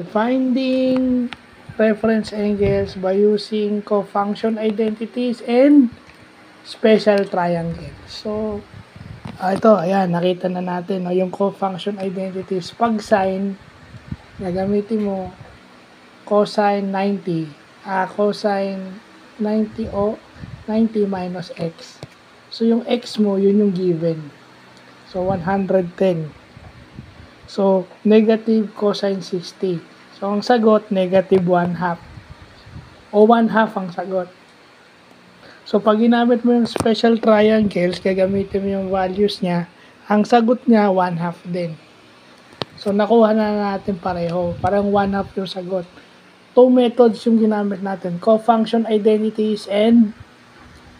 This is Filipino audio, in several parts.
Finding reference angles by using co-function identities and special triangles. So, ito, ayan, nakita na natin, no, yung co-function identities. Pag sine, gagamitin mo cosine 90, cosine 90 o 90 minus x. So, yung x mo, yun yung given. So, 110. So, negative cosine 60. So, ang sagot, negative 1/2. O 1/2 ang sagot. So, pag ginamit mo yung special triangles, gagamitin mo yung values niya, ang sagot niya, 1/2 din. So, nakuha na natin pareho. Parang 1/2 yung sagot. Two methods yung ginamit natin. Co-function identities and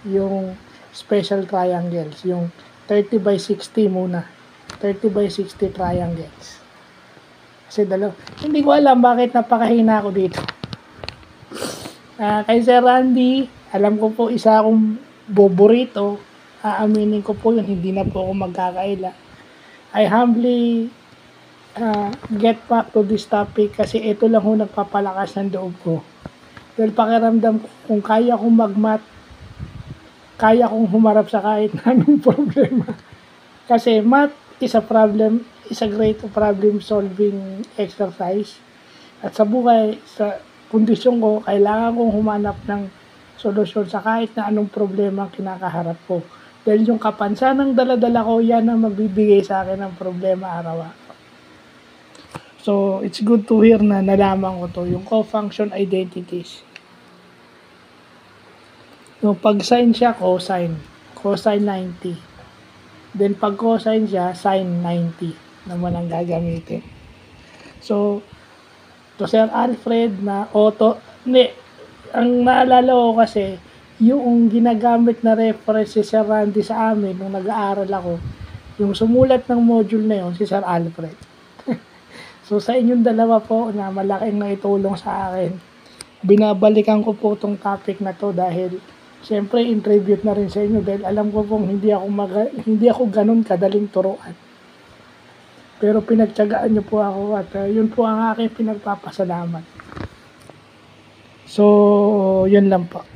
yung special triangles. Yung 30 by 60 muna. 30 by 60 triangles. Kasi hindi ko alam bakit napakahina ako dito. Kay Sir Randy, alam ko po isa akong boborito. Aaminin ko po yun, hindi na po ako magkakaila. I humbly get back to this topic kasi ito lang ho nagpapalakas ng loob ko. Dahil pakiramdam ko, kung kaya kong mag-math, kaya kong humarap sa kahit anong problema. Kasi math is a great problem solving exercise. At sa buhay, sa kondisyon ko, kailangan kong humanap ng solusyon sa kahit na anong problema ang kinakaharap ko. Dahil yung kapansan ng daladala ko, yan ang magbibigay sa akin ng problema araw-araw. So, it's good to hear na nalaman ko to, yung co-function identities. So, pag sine siya, cosine 90. Then, pag cosine siya, sine 90 naman ang gagamitin. So, to Sir Alfred na ang naalala ko kasi, yung ginagamit na reference si Sir Randy sa amin nung nag-aaral ako, yung sumulat ng module na yun, si Sir Alfred. So, sa inyong dalawa po na malaking naitulong sa akin, binabalikan ko po itong topic na to dahil siyempre intribute na rin sa inyo dahil alam ko pong hindi ako ganun kadaling turuan. Pero pinagtiyagaan niyo po ako at yun po ang aking pinagpapasalamat. So, yun lang po.